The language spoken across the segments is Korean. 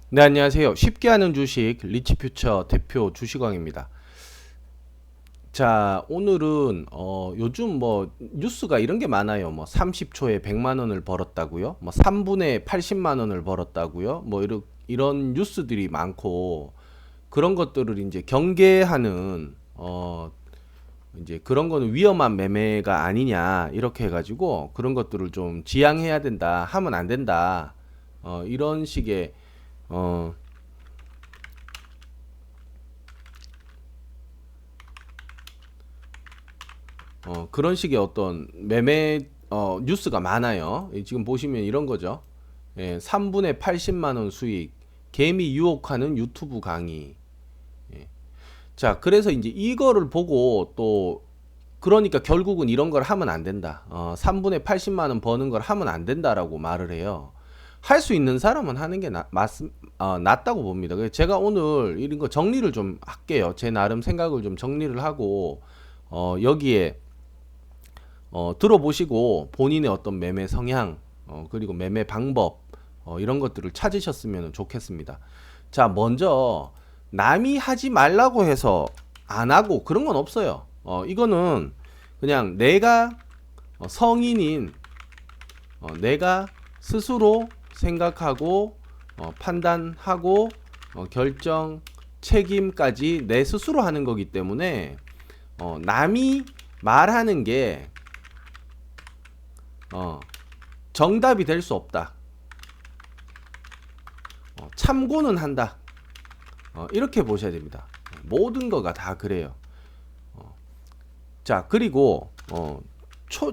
네, 안녕하세요. 쉽게 하는 주식 리치퓨처 대표 주식왕입니다. 자, 오늘은 요즘 뭐 뉴스가 이런 게 많아요. 뭐 30초에 100만 원을 벌었다고요? 뭐 3분에 80만 원을 벌었다고요? 뭐 이런 뉴스들이 많고 그런 것들을 이제 경계하는 이제 그런 거는 위험한 매매가 아니냐 이렇게 해가지고 그런 것들을 좀 지양해야 된다, 하면 안 된다. 이런 식의 어 그런 식의 어떤 매매 뉴스가 많아요. 지금 보시면 이런 거죠. 3분에 80만 원 수익, 개미 유혹하는 유튜브 강의. 자, 그래서 이제 이거를 보고 또 그러니까 결국은 이런 걸 하면 안 된다. 3분에 80만 원 버는 걸 하면 안 된다라고 말을 해요. 할 수 있는 사람은 하는 게 낫다고 봅니다. 그래서 제가 오늘 이런 거 정리를 좀 할게요. 제 나름 생각을 좀 정리를 하고 여기에 들어보시고 본인의 어떤 매매 성향 그리고 매매 방법 이런 것들을 찾으셨으면 좋겠습니다. 자, 먼저 남이 하지 말라고 해서 안 하고 그런 건 없어요. 이거는 그냥 내가 성인인 내가 스스로 생각하고 판단하고 결정 책임까지 내 스스로 하는 거기 때문에 남이 말하는 게 정답이 될 수 없다. 참고는 한다. 이렇게 보셔야 됩니다. 모든 거가 다 그래요. 자, 그리고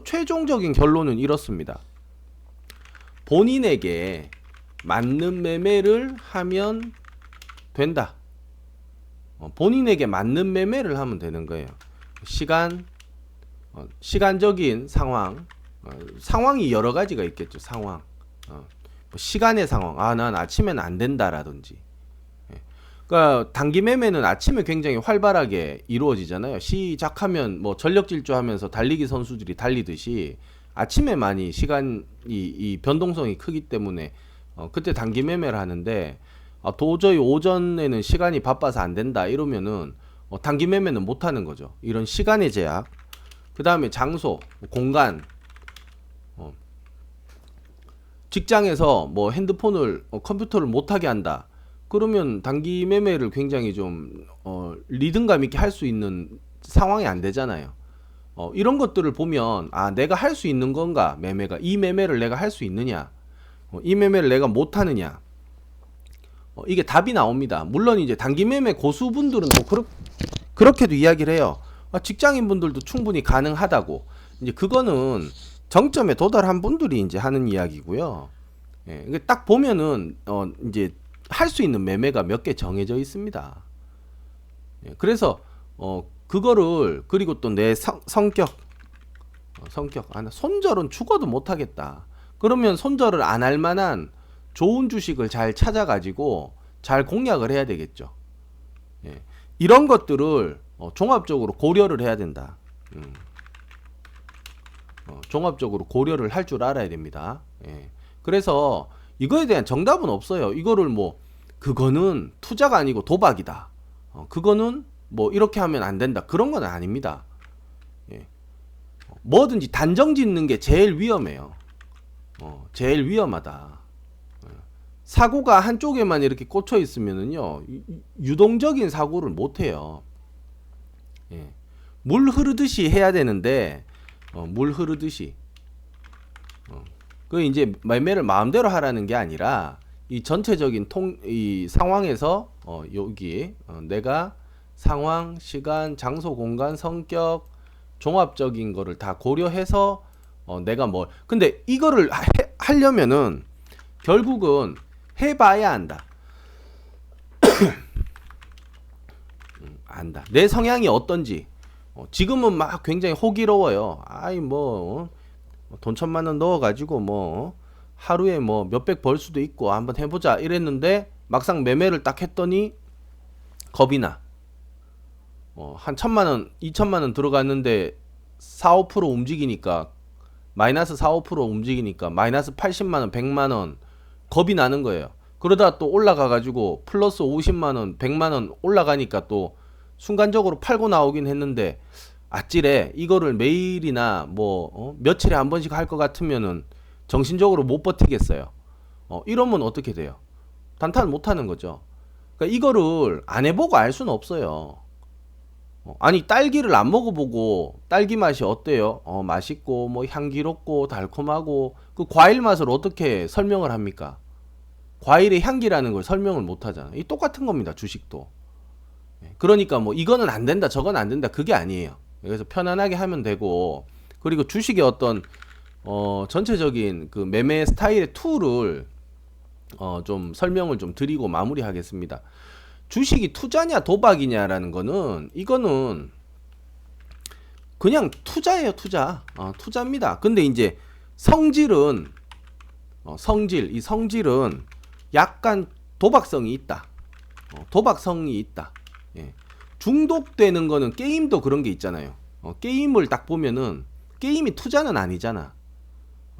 최종적인 결론은 이렇습니다. 본인에게 맞는 매매를 하면 된다. 본인에게 맞는 매매를 하면 되는 거예요. 시간적인 상황, 상황이 여러 가지가 있겠죠. 상황, 시간의 상황. 난 아침에는 안 된다라든지. 그러니까 단기 매매는 아침에 굉장히 활발하게 이루어지잖아요. 시작하면 뭐 전력 질주하면서 달리기 선수들이 달리듯이 아침에 많이 시간이 이 변동성이 크기 때문에 그때 단기 매매를 하는데 도저히 오전에는 시간이 바빠서 안 된다 이러면은 단기 매매는 못 하는 거죠. 이런 시간의 제약. 그다음에 장소, 공간. 직장에서 뭐 핸드폰을 컴퓨터를 못 하게 한다. 그러면 단기 매매를 굉장히 좀 리듬감 있게 할 수 있는 상황이 안 되잖아요. 이런 것들을 보면 내가 할 수 있는 건가 매매가 이 매매를 내가 할 수 있느냐 이 매매를 내가 못 하느냐 이게 답이 나옵니다. 물론 이제 단기 매매 고수분들은 또 그렇게도 이야기를 해요. 직장인 분들도 충분히 가능하다고. 이제 그거는 정점에 도달한 분들이 이제 하는 이야기고요. 이게 딱 보면은 이제 할 수 있는 매매가 몇 개 정해져 있습니다. 그래서 그거를 그리고 또 내 성격 손절은 죽어도 못 하겠다. 그러면 손절을 안 할 만한 좋은 주식을 잘 찾아가지고 잘 공략을 해야 되겠죠. 이런 것들을 종합적으로 고려를 해야 된다. 종합적으로 고려를 할 줄 알아야 됩니다. 그래서 이거에 대한 정답은 없어요. 이거를 뭐 그거는 투자가 아니고 도박이다. 그거는 뭐 이렇게 하면 안 된다. 그런 건 아닙니다. 뭐든지 단정 짓는 게 제일 위험해요. 제일 위험하다. 사고가 한쪽에만 이렇게 꽂혀 있으면은요, 유동적인 사고를 못 해요. 물 흐르듯이 해야 되는데, 물 흐르듯이. 그 이제 매매를 마음대로 하라는 게 아니라, 이 전체적인 이 상황에서, 여기, 내가 상황, 시간, 장소, 공간, 성격, 종합적인 거를 다 고려해서, 내가 근데 이거를 하려면은, 결국은 해봐야 한다. 안다. 내 성향이 어떤지. 지금은 막 굉장히 호기로워요. 돈 1,000만 원 넣어가지고 하루에 몇백 벌 수도 있고 한번 해보자 이랬는데 막상 매매를 딱 했더니 겁이 나. 한 1,000만 원, 2,000만 원 들어갔는데 4, 5% 움직이니까 마이너스 4, 5% 움직이니까 마이너스 80만 원, 100만 원 겁이 나는 거예요. 그러다 또 올라가 가지고 플러스 50만 원, 100만 원 올라가니까 또 순간적으로 팔고 나오긴 했는데 아찔해. 이거를 매일이나 뭐 며칠에 한 번씩 할 것 같으면은 정신적으로 못 버티겠어요. 이러면 어떻게 돼요? 단타를 못 하는 거죠. 그러니까 이거를 안 해보고 알 수는 없어요. 아니 딸기를 안 먹어보고 딸기 맛이 어때요? 맛있고 뭐 향기롭고 달콤하고 그 과일 맛을 어떻게 설명을 합니까? 과일의 향기라는 걸 설명을 못 하잖아. 이 똑같은 겁니다. 주식도. 그러니까 뭐 이거는 안 된다, 저건 안 된다 그게 아니에요. 그래서 편안하게 하면 되고 그리고 주식의 어떤 전체적인 그 매매 스타일의 툴을 좀 설명을 좀 드리고 마무리하겠습니다. 주식이 투자냐 도박이냐라는 거는 이거는 그냥 투자예요, 투자. 투자입니다. 근데 이제 성질은 이 성질은 약간 도박성이 있다. 도박성이 있다. 예. 중독되는 거는 게임도 그런 게 있잖아요. 게임을 딱 보면은 게임이 투자는 아니잖아.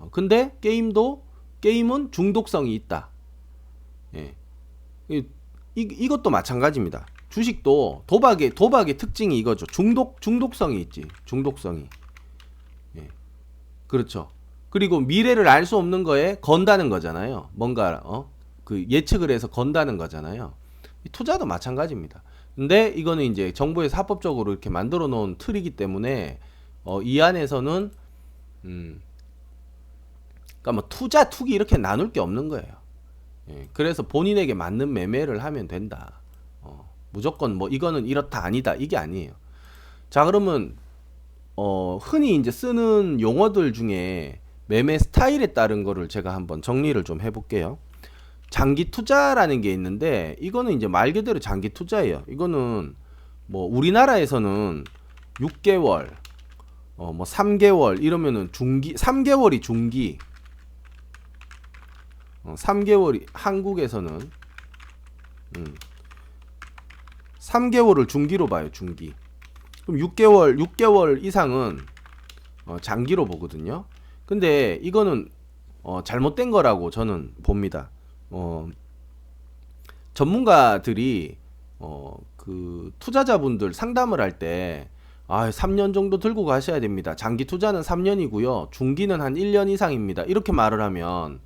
근데 게임은 중독성이 있다. 예. 이것도 마찬가지입니다. 주식도 도박의 특징이 이거죠. 중독성이 있지. 중독성이. 예. 그렇죠. 그리고 미래를 알 수 없는 거에 건다는 거잖아요. 뭔가 그 예측을 해서 건다는 거잖아요. 투자도 마찬가지입니다. 근데 이거는 이제 정부에서 합법적으로 이렇게 만들어 놓은 틀이기 때문에 이 안에서는 그러니까 뭐 투자 투기 이렇게 나눌 게 없는 거예요. 예, 그래서 본인에게 맞는 매매를 하면 된다. 무조건 뭐 이거는 이렇다 아니다 이게 아니에요. 자 그러면 흔히 이제 쓰는 용어들 중에 매매 스타일에 따른 거를 제가 한번 정리를 좀 해볼게요. 장기 투자라는 게 있는데 이거는 이제 말 그대로 장기 투자예요. 이거는 뭐 우리나라에서는 6개월, 뭐 3개월 이러면은 중기, 3개월이 중기, 3개월이 한국에서는 3개월을 중기로 봐요. 중기. 그럼 6개월 이상은 장기로 보거든요. 근데 이거는 잘못된 거라고 저는 봅니다. 전문가들이 그 투자자분들 상담을 할 때 3년 정도 들고 가셔야 됩니다. 장기 투자는 3년이고요. 중기는 한 1년 이상입니다. 이렇게 말을 하면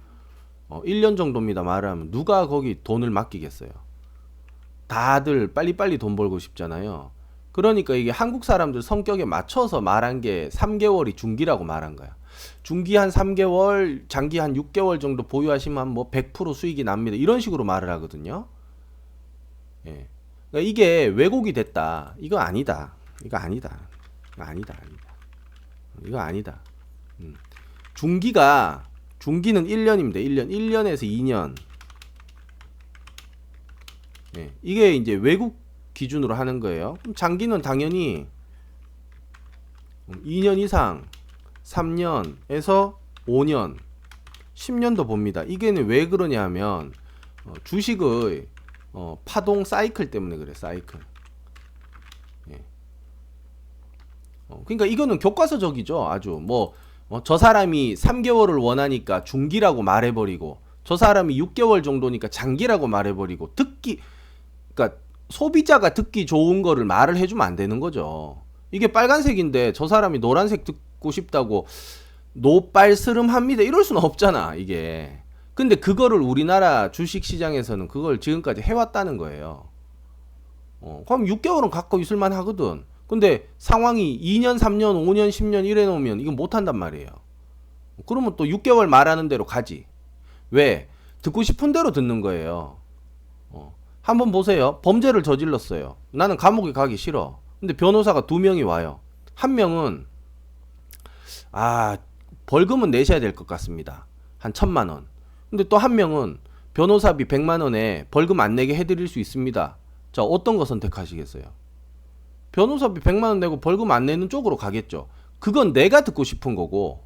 1년 정도입니다. 말을 하면 누가 거기 돈을 맡기겠어요. 다들 빨리빨리 돈 벌고 싶잖아요. 그러니까 이게 한국 사람들 성격에 맞춰서 말한 게 3개월이 중기라고 말한 거야. 중기 한 3개월, 장기 한 6개월 정도 보유하시면 뭐 100% 수익이 납니다. 이런 식으로 말을 하거든요. 예. 그러니까 이게 왜곡이 됐다. 이거 아니다. 이거 아니다. 이거 아니다. 이거 아니다. 중기는 1년입니다. 1년에서 2년. 예. 이게 이제 외국 기준으로 하는 거예요. 그럼 장기는 당연히 2년 이상 3년에서 5년, 10년도 봅니다. 이게 왜 그러냐 하면 주식의 파동 사이클 때문에 그래. 사이클. 예. 그러니까 이거는 교과서적이죠. 아주 저 사람이 3개월을 원하니까 중기라고 말해버리고 저 사람이 6개월 정도니까 장기라고 말해버리고 그러니까 소비자가 듣기 좋은 거를 말을 해주면 안 되는 거죠. 이게 빨간색인데 저 사람이 노란색 듣고 싶다고 노빨스름합니다 이럴 수는 없잖아 이게. 근데 그거를 우리나라 주식시장에서는 그걸 지금까지 해왔다는 거예요. 그럼 6개월은 갖고 있을만 하거든. 근데 상황이 2년 3년 5년 10년 이래 놓으면 이건 못한단 말이에요. 그러면 또 6개월 말하는 대로 가지. 왜? 듣고 싶은 대로 듣는 거예요. 한번 보세요. 범죄를 저질렀어요. 나는 감옥에 가기 싫어. 근데 변호사가 2명이 와요. 한 명은 벌금은 내셔야 될 것 같습니다. 한 1,000만 원. 근데 또 한 명은 변호사비 100만 원에 벌금 안 내게 해드릴 수 있습니다. 자, 어떤 거 선택하시겠어요? 변호사비 100만 원 내고 벌금 안 내는 쪽으로 가겠죠. 그건 내가 듣고 싶은 거고,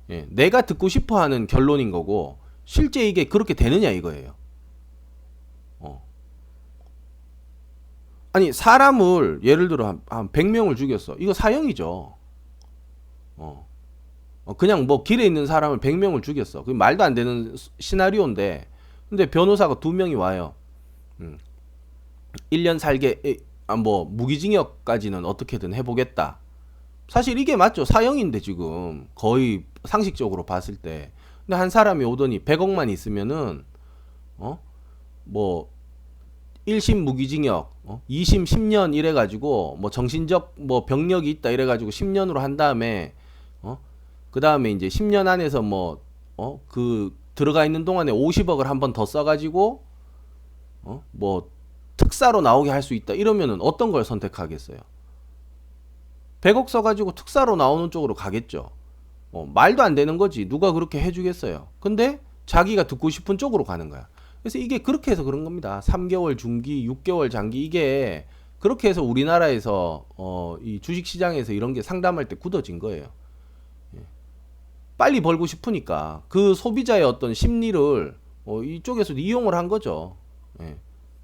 예, 내가 듣고 싶어 하는 결론인 거고, 실제 이게 그렇게 되느냐 이거예요. 아니 사람을 예를 들어 한 100명을 죽였어. 이거 사형이죠. 그냥 뭐 길에 있는 사람을 100명을 죽였어. 그 말도 안 되는 시나리오인데 근데 변호사가 2명이 와요. 음. 1년 살게, 뭐 무기징역까지는 어떻게든 해보겠다. 사실 이게 맞죠. 사형인데 지금 거의 상식적으로 봤을 때. 근데 한 사람이 오더니 100억만 있으면은 뭐 1심 무기징역, 2심 10년 이래가지고 뭐 정신적 뭐 병력이 있다 이래가지고 10년으로 한 다음에 그 다음에 이제 10년 안에서 뭐 그 들어가 있는 동안에 50억을 한 번 더 써가지고 뭐 특사로 나오게 할 수 있다 이러면은 어떤 걸 선택하겠어요? 100억 써가지고 특사로 나오는 쪽으로 가겠죠. 말도 안 되는 거지. 누가 그렇게 해주겠어요. 근데 자기가 듣고 싶은 쪽으로 가는 거야. 그래서 이게 그렇게 해서 그런 겁니다. 3개월 중기, 6개월 장기 이게 그렇게 해서 우리나라에서 이 주식시장에서 이런 게 상담할 때 굳어진 거예요. 빨리 벌고 싶으니까 그 소비자의 어떤 심리를 이쪽에서도 이용을 한 거죠. 예.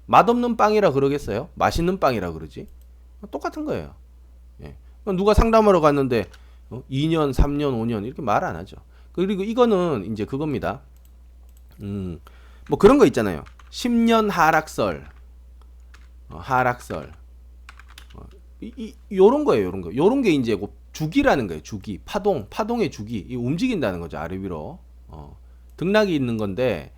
맛없는 빵이라 그러겠어요? 맛있는 빵이라 그러지? 똑같은 거예요. 예. 누가 상담하러 갔는데 2년, 3년, 5년 이렇게 말 안 하죠. 그리고 이거는 이제 그겁니다. 뭐 그런 거 있잖아요. 10년 하락설, 하락설, 요런 거예요. 요런 거. 요런 게 이제 주기라는 거예요. 주기, 파동의 주기, 이 움직인다는 거죠. 아래 위로 등락이 있는 건데,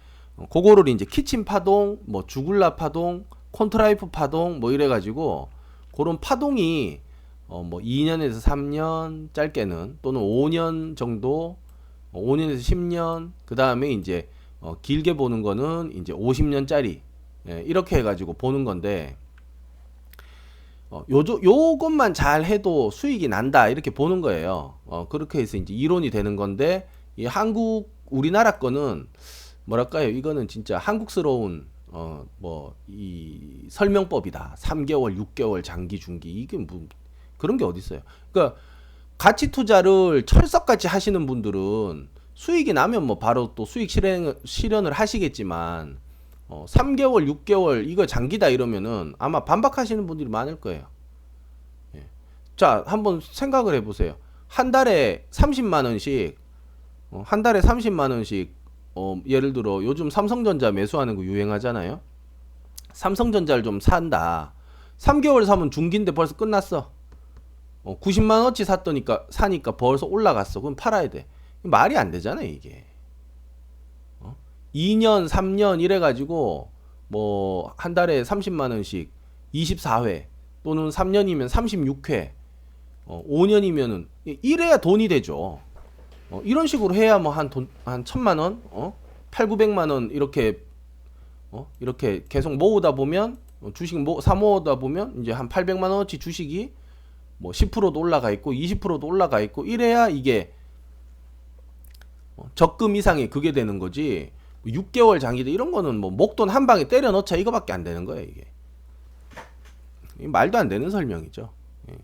그거를 이제 키친 파동, 뭐 주굴라 파동, 콘트라이프 파동, 뭐 이래가지고 그런 파동이 뭐 2년에서 3년 짧게는 또는 5년 정도, 5년에서 10년, 그 다음에 이제 길게 보는 거는 이제 50년짜리 이렇게 해가지고 보는 건데 요것만 잘 해도 수익이 난다 이렇게 보는 거예요. 그렇게 해서 이제 이론이 되는 건데 이 우리나라 거는 뭐랄까요? 이거는 진짜 한국스러운 뭐 이 설명법이다. 3개월, 6개월 장기, 중기 이게 뭐 그런 게 어디 있어요? 그러니까 가치 투자를 철석같이 하시는 분들은 수익이 나면 뭐 바로 또 수익 실현을 하시겠지만 3개월, 6개월 이거 장기다 이러면은 아마 반박하시는 분들이 많을 거예요. 예. 자, 한번 생각을 해보세요. 한 달에 30만 원씩, 한 달에 30만 원씩, 예를 들어 요즘 삼성전자 매수하는 거 유행하잖아요. 삼성전자를 좀 산다. 3개월 사면 중기인데 벌써 끝났어. 90만 원어치 사니까 벌써 올라갔어. 그럼 팔아야 돼. 말이 안 되잖아요, 이게. 2년, 3년 이래가지고 뭐 한 달에 30만 원씩 24회 또는 3년이면 36회, 5년이면은 이래야 돈이 되죠. 이런 식으로 해야 뭐 한 1,000만 원, 8, 900만 원 이렇게 계속 모으다 보면 주식 사 모으다 보면 이제 한 800만 원어치 주식이 뭐 10%도 올라가 있고 20%도 올라가 있고 이래야 이게 적금 이상이 그게 되는 거지. 6개월 장기대 이런 거는 뭐 목돈 한 방에 때려 넣자 이거밖에 안 되는 거예요, 이게. 말도 안 되는 설명이죠. 예.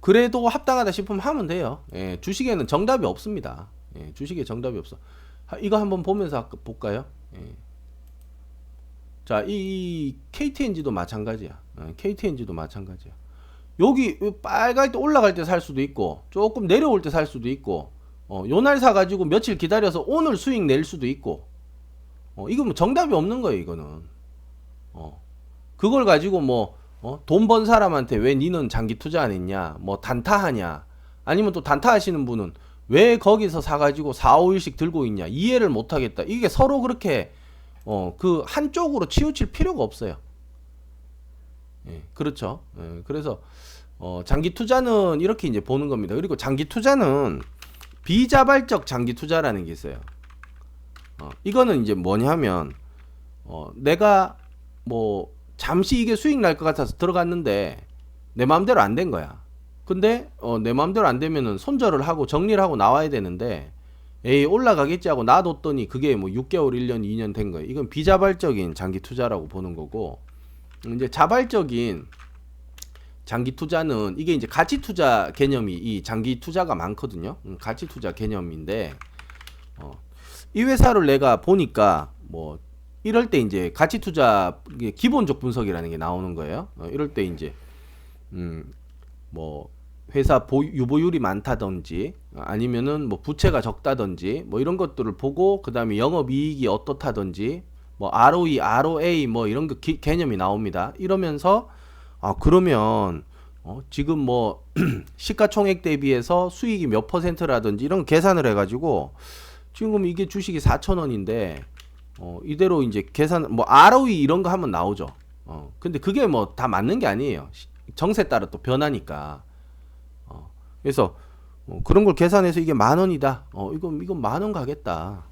그래도 합당하다 싶으면 하면 돼요. 예, 주식에는 정답이 없습니다. 예, 주식에 정답이 없어. 이거 한번 보면서 볼까요? 예. 자, 이 KTNG도 마찬가지야. KTNG도 마찬가지야. 여기 빨갈 때 올라갈 때 살 수도 있고 조금 내려올 때 살 수도 있고 요날 사가지고 며칠 기다려서 오늘 수익 낼 수도 있고 이거 뭐 정답이 없는 거예요 이거는. 그걸 가지고 뭐 돈 번 사람한테 왜 니는 장기 투자 안 했냐 뭐 단타하냐 아니면 또 단타하시는 분은 왜 거기서 사가지고 4, 5일씩 들고 있냐 이해를 못하겠다. 이게 서로 그렇게 그 한쪽으로 치우칠 필요가 없어요. 예, 그렇죠. 예, 그래서 장기 투자는 이렇게 이제 보는 겁니다. 그리고 장기 투자는 비자발적 장기 투자라는 게 있어요. 이거는 이제 뭐냐면 내가 뭐 잠시 이게 수익 날 것 같아서 들어갔는데 내 마음대로 안 된 거야. 근데 내 마음대로 안 되면은 손절을 하고 정리를 하고 나와야 되는데 에이 올라가겠지 하고 놔뒀더니 그게 뭐 6개월, 1년, 2년 된 거예요. 이건 비자발적인 장기 투자라고 보는 거고 이제 자발적인 장기 투자는 이게 이제 가치 투자 개념이 이 장기 투자가 많거든요. 가치 투자 개념인데 이 회사를 내가 보니까 뭐 이럴 때 이제 가치 투자 기본적 분석이라는 게 나오는 거예요. 이럴 때 이제 뭐 회사 유보율이 많다든지 아니면은 뭐 부채가 적다든지 뭐 이런 것들을 보고 그다음에 영업이익이 어떻다든지 뭐 ROE, ROA 뭐 이런 거 개념이 나옵니다. 이러면서 그러면 지금 뭐 시가총액 대비해서 수익이 몇 퍼센트라든지 이런 계산을 해가지고 지금 이게 주식이 4,000원인데 이대로 이제 계산 뭐 ROE 이런 거 하면 나오죠. 근데 그게 뭐 다 맞는 게 아니에요. 정세 따라 또 변하니까. 그래서 그런 걸 계산해서 이게 10,000원이다. 이건 10,000원 가겠다.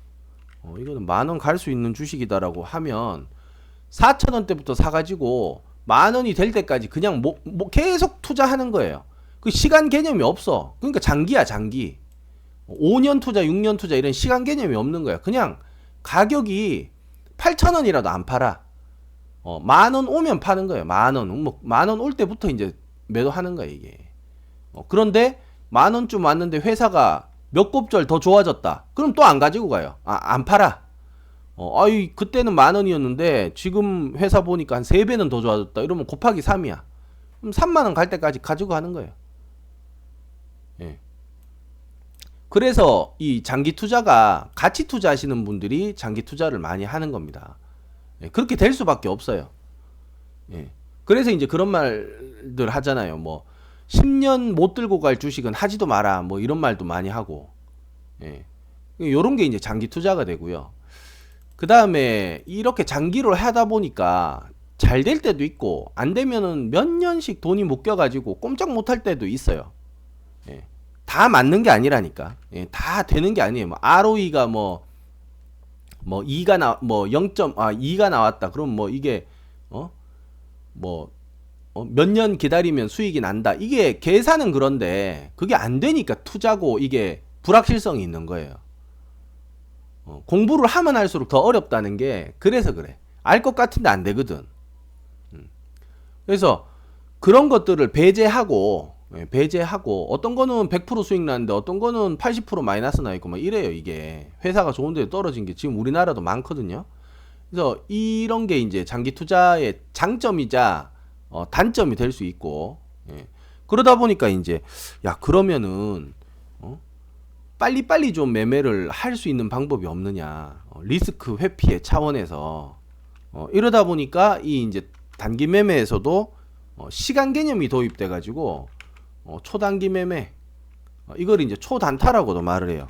이거는 10,000원 갈 수 있는 주식이다라고 하면 4,000원대부터 사가지고 10,000원이 될 때까지 그냥 뭐 계속 투자하는 거예요. 그 시간 개념이 없어. 그러니까 장기야, 장기. 5년 투자, 6년 투자 이런 시간 개념이 없는 거야. 그냥 가격이 8,000원이라도 안 팔아. 10,000원 오면 파는 거예요. 10,000원. 뭐 10,000원 올 때부터 이제 매도하는 거야, 이게. 그런데 10,000원쯤 왔는데 회사가 몇 곱절 더 좋아졌다. 그럼 또 안 가지고 가요. 안 팔아. 그때는 10,000원이었는데 지금 회사 보니까 한 3배는 더 좋아졌다. 이러면 곱하기 3이야. 그럼 30,000원 갈 때까지 가지고 가는 거예요. 예. 그래서 이 장기 투자가 가치 투자하시는 분들이 장기 투자를 많이 하는 겁니다. 예. 그렇게 될 수밖에 없어요. 예. 그래서 이제 그런 말들 하잖아요. 뭐 10년 못 들고 갈 주식은 하지도 마라. 뭐 이런 말도 많이 하고. 예. 요런 게 이제 장기 투자가 되고요. 그 다음에 이렇게 장기로 하다 보니까 잘 될 때도 있고 안 되면은 몇 년씩 돈이 묶여가지고 꼼짝 못할 때도 있어요. 예. 다 맞는 게 아니라니까. 예. 다 되는 게 아니에요. 뭐 ROE가 뭐 2가 뭐 2가 나왔다. 그럼 뭐 이게 몇 년 기다리면 수익이 난다. 이게 계산은 그런데 그게 안 되니까 투자고 이게 불확실성이 있는 거예요. 공부를 하면 할수록 더 어렵다는 게 그래서 그래. 알 것 같은데 안 되거든. 그래서 그런 것들을 배제하고 어떤 거는 100% 수익 나는데 어떤 거는 80% 마이너스 나 있고 막 이래요. 이게 회사가 좋은 데 떨어진 게 지금 우리나라도 많거든요. 그래서 이런 게 이제 장기 투자의 장점이자 단점이 될 수 있고, 예. 그러다 보니까 이제 그러면은 빨리빨리 좀 매매를 할 수 있는 방법이 없느냐. 리스크 회피의 차원에서. 이러다 보니까 이 이제 단기 매매에서도 시간 개념이 도입돼 가지고 초단기 매매 이걸 이제 초단타라고도 말을 해요.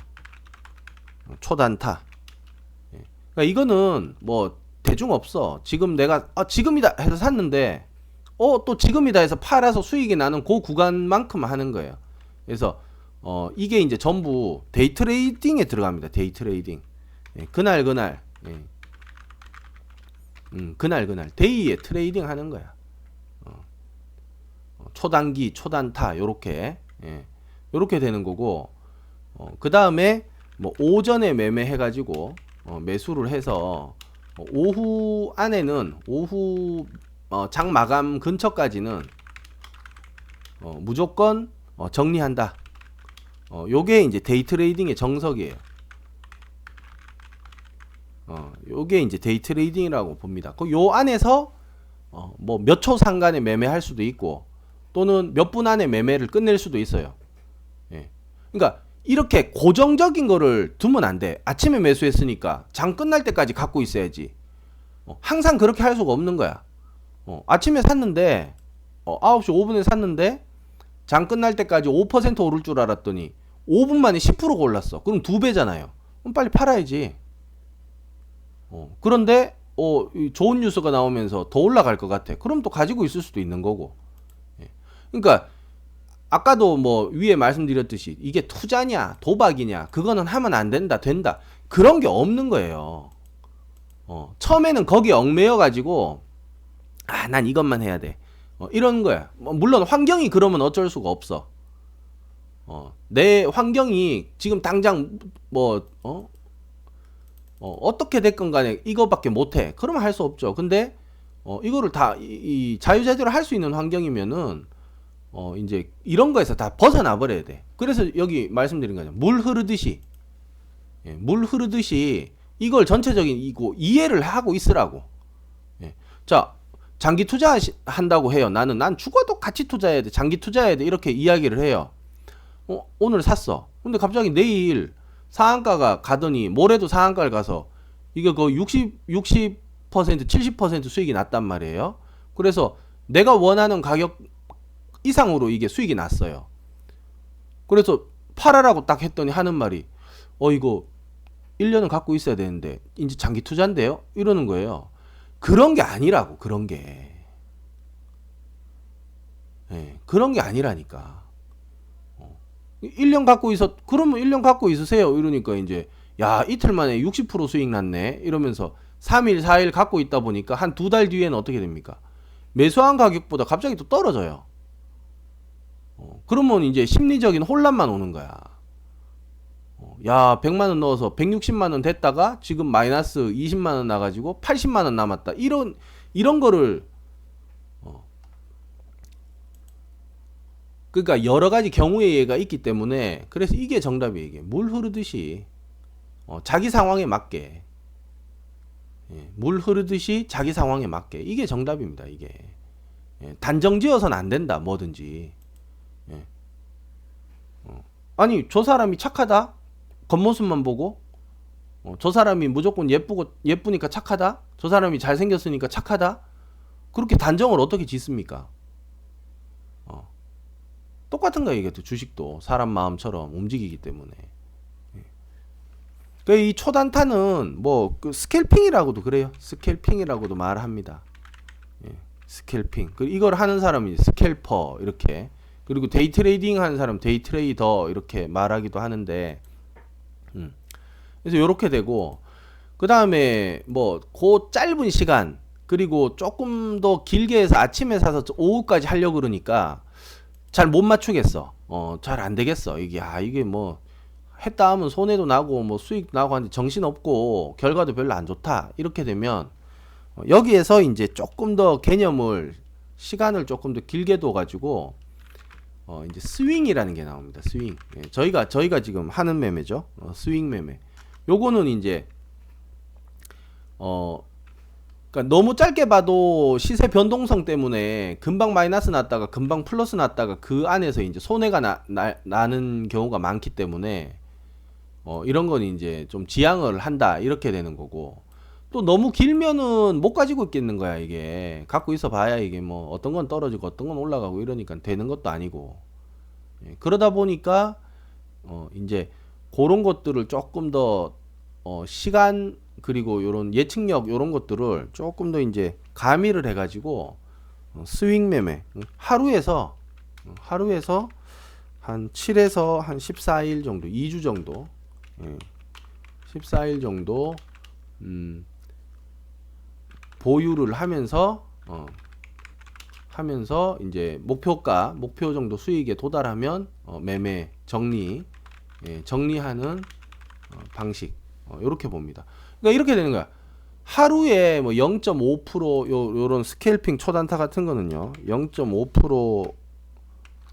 초단타. 예. 그러니까 이거는 뭐 대중 없어. 지금 내가 지금이다 해서 샀는데 또 지금이다 해서 팔아서 수익이 나는 그 구간만큼 하는 거예요. 그래서 이게 이제 전부 데이 트레이딩에 들어갑니다. 데이 트레이딩. 예, 그날 예. 그날 데이에 트레이딩 하는 거야. 초단기, 초단타 요렇게 요렇게 되는 거고 그 다음에 뭐 오전에 매매해 가지고 매수를 해서 오후 안에는 오후 장 마감 근처까지는 무조건 정리한다. 요게 이제 데이 트레이딩의 정석이에요. 요게 이제 데이 트레이딩이라고 봅니다. 요 안에서 뭐 몇 초 상간에 매매할 수도 있고 또는 몇 분 안에 매매를 끝낼 수도 있어요. 예. 그러니까 이렇게 고정적인 거를 두면 안 돼. 아침에 매수했으니까 장 끝날 때까지 갖고 있어야지. 항상 그렇게 할 수가 없는 거야. 아침에 샀는데 9시 5분에 샀는데 장 끝날 때까지 5% 오를 줄 알았더니 5분 만에 10%가 올랐어. 그럼 2배잖아요. 그럼 빨리 팔아야지. 그런데 좋은 뉴스가 나오면서 더 올라갈 것 같아. 그럼 또 가지고 있을 수도 있는 거고. 예. 그러니까 아까도 뭐 위에 말씀드렸듯이 이게 투자냐 도박이냐 그거는 하면 안 된다 된다 그런 게 없는 거예요. 처음에는 거기에 얽매여 가지고 난 이것만 해야 돼. 이런 거야. 물론 환경이 그러면 어쩔 수가 없어. 내 환경이 지금 당장 어떻게 됐건 간에 이거밖에 못해. 그러면 할 수 없죠. 근데 이거를 다 이 자유자재로 할 수 있는 환경이면은 이제 이런 거에서 다 벗어나 버려야 돼. 그래서 여기 말씀드린 거죠. 물 흐르듯이. 예, 물 흐르듯이 이걸 전체적인 이거 이해를 하고 있으라고. 예. 자, 장기 투자한다고 해요. 난 죽어도 같이 투자해야 돼. 장기 투자해야 돼. 이렇게 이야기를 해요. 오늘 샀어. 근데 갑자기 내일 상한가가 가더니 모레도 상한가를 가서 이게 그 60% 70% 수익이 났단 말이에요. 그래서 내가 원하는 가격 이상으로 이게 수익이 났어요. 그래서 팔아라고 딱 했더니 하는 말이 이거 1년은 갖고 있어야 되는데 이제 장기 투자인데요? 이러는 거예요. 그런 게 아니라고. 그런 게. 그런 게 아니라니까. 1년 갖고 그러면 1년 갖고 있으세요. 이러니까 이제 야, 이틀 만에 60% 수익 났네. 이러면서 3일, 4일 갖고 있다 보니까 한 2달 뒤에는 어떻게 됩니까? 매수한 가격보다 갑자기 또 떨어져요. 그러면 이제 심리적인 혼란만 오는 거야. 야, 100만원 넣어서 160만원 됐다가 지금 마이너스 20만원 나가지고 80만원 남았다. 이런 거를, 그러니까 여러 가지 경우의 예가 있기 때문에 그래서 이게 정답이에요. 이게 물 흐르듯이, 자기 상황에 맞게. 물 흐르듯이 자기 상황에 맞게. 이게 정답입니다. 이게. 단정 지어서는 안 된다. 뭐든지. 아니, 저 사람이 착하다? 겉모습만 보고? 저 사람이 무조건 예쁘니까 착하다? 저 사람이 잘생겼으니까 착하다? 그렇게 단정을 어떻게 짓습니까? 똑같은 거예요. 이게 또 주식도 사람 마음처럼 움직이기 때문에. 그러니까 이 초단타는 뭐 그 스캘핑이라고도 그래요. 스캘핑이라고도 말합니다. 스캘핑. 이걸 하는 사람이 스캘퍼 이렇게. 그리고 데이 트레이딩 하는 사람 데이 트레이더 이렇게 말하기도 하는데, 그래서 요렇게 되고, 그 다음에 뭐 그 짧은 시간 그리고 조금 더 길게 해서 아침에 사서 오후까지 하려고 그러니까 잘 못 맞추겠어. 잘 안 되겠어. 이게 뭐 했다 하면 손해도 나고 뭐 수익 나고 하는데 정신없고 결과도 별로 안 좋다. 이렇게 되면 여기에서 이제 조금 더 개념을 시간을 조금 더 길게 둬 가지고 이제 스윙이라는 게 나옵니다. 스윙. 저희가 지금 하는 매매죠. 스윙 매매. 요거는 이제 그러니까 너무 짧게 봐도 시세 변동성 때문에 금방 마이너스 났다가 금방 플러스 났다가 그 안에서 이제 손해가 나는 경우가 많기 때문에 이런 건 이제 좀 지양을 한다 이렇게 되는 거고, 또 너무 길면은 못 가지고 있겠는 거야. 이게 갖고 있어 봐야 이게 뭐 어떤 건 떨어지고 어떤 건 올라가고 이러니까 되는 것도 아니고, 그러다 보니까 이제 그런 것들을 조금 더 시간 그리고 요런 예측력 요런 것들을 조금 더 이제 가미를 해가지고 스윙 매매 하루에서 한 7에서 한 14일 정도 2주 정도 14일 정도 보유를 하면서 이제 목표 정도 수익에 도달하면 매매 정리하는 방식 이렇게 봅니다. 그러니까 이렇게 되는 거야. 하루에 뭐 0.5% 요런 스캘핑 초단타 같은 거는요. 0.5%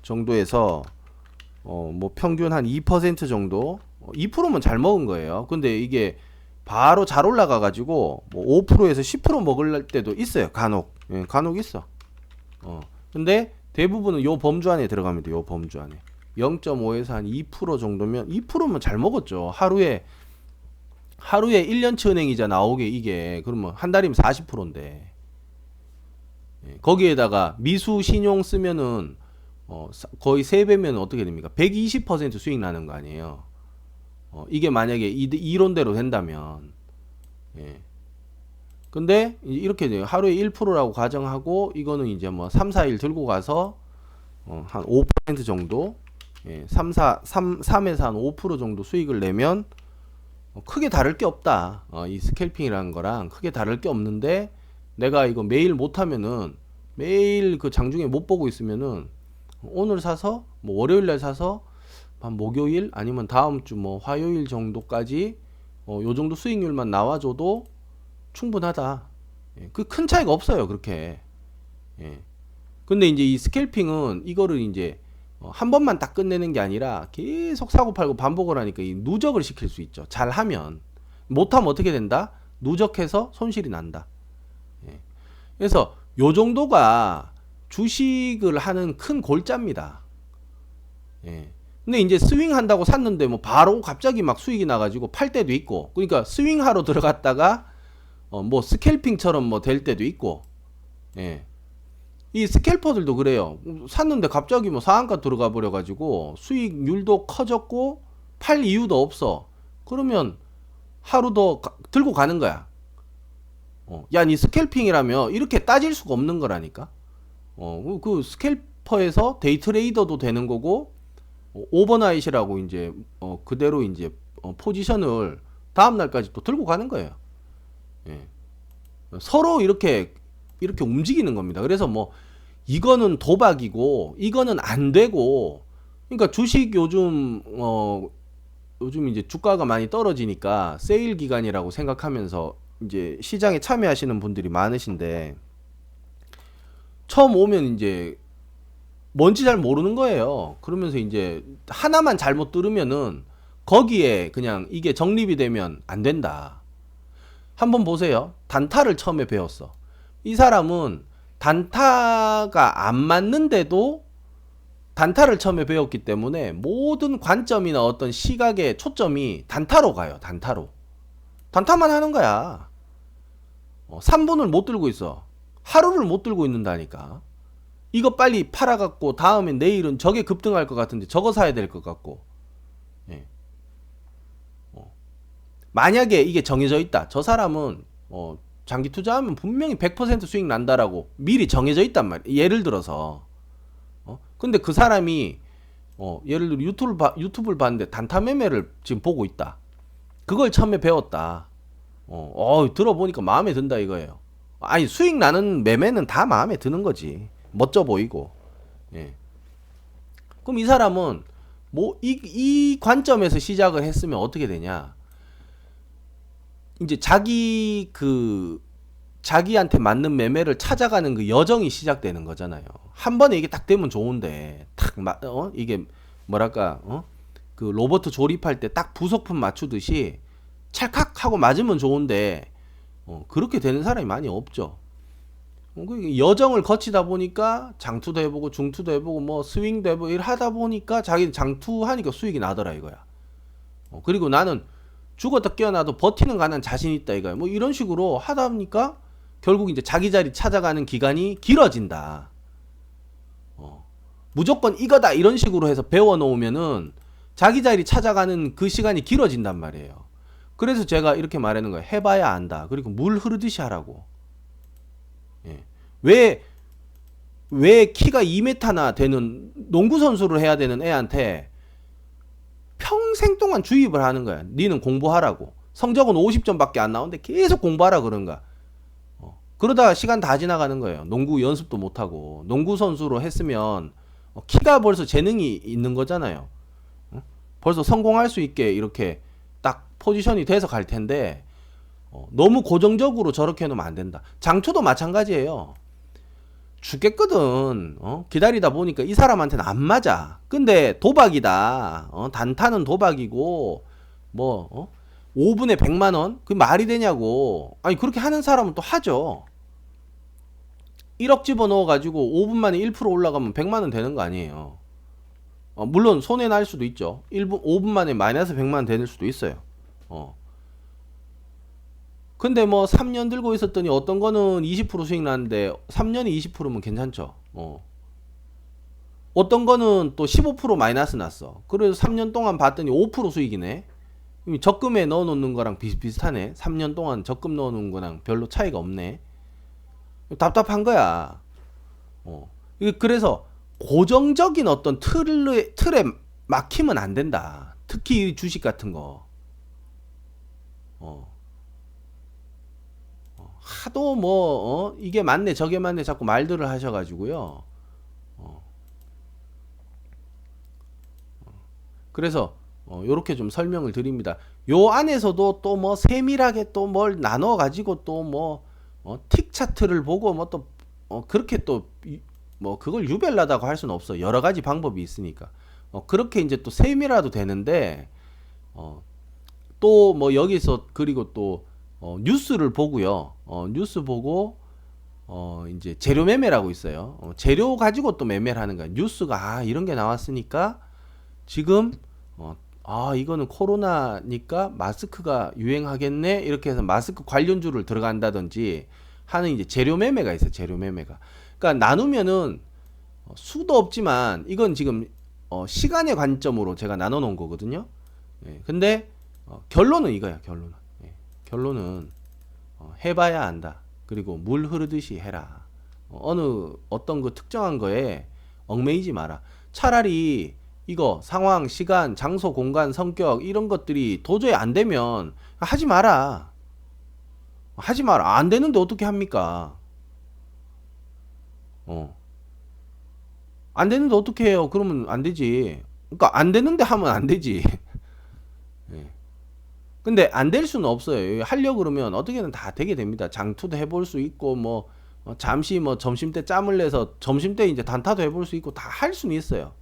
정도에서 뭐 평균 한 2% 정도 2%면 잘 먹은 거예요. 근데 이게 바로 잘 올라가 가지고 뭐 5%에서 10% 먹을 때도 있어요. 간혹 있어. 근데 대부분은 요 범주 안에 들어갑니다. 요 범주 안에 0.5에서 한 2% 정도면 2%면 잘 먹었죠. 하루에 1년치 은행이자 나오게 이게 그러면 한 달이면 40%인데 거기에다가 미수 신용 쓰면은 거의 3배면 어떻게 됩니까? 120% 수익 나는 거 아니에요. 이게 만약에 이론대로 된다면 근데 이렇게 돼요. 하루에 1%라고 가정하고 이거는 이제 뭐 3, 4일 들고 가서 한 5% 정도 3에서 한 5% 정도 수익을 내면 크게 다를 게 없다. 이 스캘핑이라는 거랑 크게 다를 게 없는데 내가 이거 매일 못하면은 매일 그 장중에 못 보고 있으면은 오늘 사서 뭐 월요일날 사서 한 목요일 아니면 다음 주 뭐 화요일 정도까지 요 정도 수익률만 나와줘도 충분하다. 그 큰 차이가 없어요. 그렇게. 근데 이제 이 스캘핑은 이거를 이제 한 번만 딱 끝내는 게 아니라 계속 사고 팔고 반복을 하니까 이 누적을 시킬 수 있죠. 잘하면. 못하면 어떻게 된다? 누적해서 손실이 난다. 그래서 요 정도가 주식을 하는 큰 골자입니다. 예. 근데 이제 스윙 한다고 샀는데 뭐 바로 갑자기 막 수익이 나가지고 팔 때도 있고, 그러니까 스윙하러 들어갔다가 뭐 스캘핑처럼 뭐 될 때도 있고, 예. 이 스캘퍼들도 그래요. 샀는데 갑자기 뭐 상한가 들어가 버려가지고 수익률도 커졌고 팔 이유도 없어. 그러면 하루 더 들고 가는 거야. 야, 니 스캘핑이라며 이렇게 따질 수가 없는 거라니까. 그 스캘퍼에서 데이 트레이더도 되는 거고, 오버나잇이라고 이제 그대로 이제 포지션을 다음 날까지 또 들고 가는 거예요. 예. 서로 이렇게 움직이는 겁니다. 그래서 뭐 이거는 도박이고 이거는 안 되고, 그러니까 주식 요즘 이제 주가가 많이 떨어지니까 세일 기간이라고 생각하면서 이제 시장에 참여하시는 분들이 많으신데, 처음 오면 이제 뭔지 잘 모르는 거예요. 그러면서 이제 하나만 잘못 들으면은 거기에 그냥 이게 정립이 되면 안 된다. 한번 보세요. 단타를 처음에 배웠어. 이 사람은 단타가 안 맞는데도 단타를 처음에 배웠기 때문에 모든 관점이나 어떤 시각의 초점이 단타로 가요. 단타로. 단타만 하는 거야. 3분을 못 들고 있어. 하루를 못 들고 있는다니까. 이거 빨리 팔아갖고 다음에 내일은 저게 급등할 것 같은데 저거 사야 될 것 같고. 예. 만약에 이게 정해져 있다. 저 사람은 장기 투자하면 분명히 100% 수익 난다라고 미리 정해져 있단 말이야. 예를 들어서. 근데 그 사람이 예를 들어 유튜브를 봤는데 단타 매매를 지금 보고 있다. 그걸 처음에 배웠다. 들어보니까 마음에 든다 이거예요. 아니, 수익 나는 매매는 다 마음에 드는 거지. 멋져 보이고. 예. 그럼 이 사람은 뭐 이 관점에서 시작을 했으면 어떻게 되냐? 이제 자기한테 맞는 매매를 찾아가는 그 여정이 시작되는 거잖아요. 한 번에 이게 딱 되면 좋은데, 이게 뭐랄까, 그 로봇 조립할 때 딱 부속품 맞추듯이 찰칵 하고 맞으면 좋은데, 그렇게 되는 사람이 많이 없죠. 여정을 거치다 보니까 장투도 해보고 중투도 해보고 뭐 스윙도 해보고 일 하다 보니까 자기 장투하니까 수익이 나더라 이거야. 그리고 나는 죽었다 깨어나도 버티는 가난 자신 있다 이거야. 뭐 이런 식으로 하다 보니까 결국 이제 자기 자리 찾아가는 기간이 길어진다. 무조건 이거다 이런 식으로 해서 배워놓으면은 자기 자리 찾아가는 그 시간이 길어진단 말이에요. 그래서 제가 이렇게 말하는 거예요. 해봐야 안다. 그리고 물 흐르듯이 하라고. 예. 왜 키가 2m나 되는 농구 선수를 해야 되는 애한테 평생 동안 주입을 하는 거야. 니는 공부하라고. 성적은 50점밖에 안 나오는데 계속 공부하라 그런 거야. 그러다가 시간 다 지나가는 거예요. 농구 연습도 못하고. 농구 선수로 했으면 키가 벌써 재능이 있는 거잖아요. 벌써 성공할 수 있게 이렇게 딱 포지션이 돼서 갈 텐데, 너무 고정적으로 저렇게 해놓으면 안 된다. 장투도 마찬가지예요. 죽겠거든. 기다리다 보니까 이 사람한테는 안 맞아. 근데 도박이다. 단타는 도박이고 뭐 5분에 100만 원? 그게 말이 되냐고. 아니, 그렇게 하는 사람은 또 하죠. 1억 집어넣어 가지고 5분 만에 1% 올라가면 100만 원 되는 거 아니에요. 물론 손해 날 수도 있죠. 5분 만에 마이너스 100만 원 되는 수도 있어요. 근데 뭐 3년 들고 있었더니 어떤 거는 20% 수익 나는데 3년이 20%면 괜찮죠. 어떤 거는 또 15% 마이너스 났어. 그래서 3년 동안 봤더니 5% 수익이네. 적금에 넣어놓는 거랑 비슷비슷하네. 3년 동안 적금 넣어놓은 거랑 별로 차이가 없네. 답답한 거야. 그래서 고정적인 어떤 틀에 막히면 안 된다. 특히 주식 같은 거. 하도 뭐 이게 맞네 저게 맞네 자꾸 말들을 하셔가지고요. 그래서 요렇게 좀 설명을 드립니다. 요 안에서도 또 뭐 세밀하게 또 뭘 나눠 가지고 또 뭐 틱 차트를 보고 뭐 또 그렇게 또 뭐 그걸 유별나다고 할 수는 없어. 여러 가지 방법이 있으니까. 그렇게 이제 또 세밀화도 되는데, 또 뭐 여기서 그리고 또 뉴스를 보고요. 뉴스 보고 이제 재료 매매라고 있어요. 재료 가지고 또 매매를 하는 거야. 뉴스가 이런 게 나왔으니까 지금 이거는 코로나니까 마스크가 유행하겠네. 이렇게 해서 마스크 관련주를 들어간다든지 하는 이제 재료 매매가 있어요. 재료 매매가. 그러니까 나누면은 수도 없지만 이건 지금 시간의 관점으로 제가 나눠 놓은 거거든요. 예, 근데 결론은 이거야. 결론은. 예, 결론은 해봐야 안다. 그리고 물 흐르듯이 해라. 어떤 그 특정한 거에 얽매이지 마라. 차라리 이거 상황, 시간, 장소, 공간, 성격 이런 것들이 도저히 안 되면 하지 마라. 하지 마라. 안 되는데 어떻게 합니까? 안 되는데 어떻게 해요? 그러면 안 되지. 그러니까 안 되는데 하면 안 되지. 예. 근데 안 될 수는 없어요. 하려고 그러면 어떻게든 다 되게 됩니다. 장투도 해볼 수 있고 뭐 잠시 뭐 점심때 짬을 내서 점심때 이제 단타도 해볼 수 있고 다 할 수는 있어요.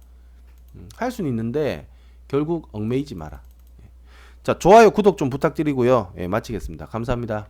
할 수는 있는데 결국 얽매이지 마라. 자, 좋아요, 구독 좀 부탁드리고요. 예, 마치겠습니다. 감사합니다.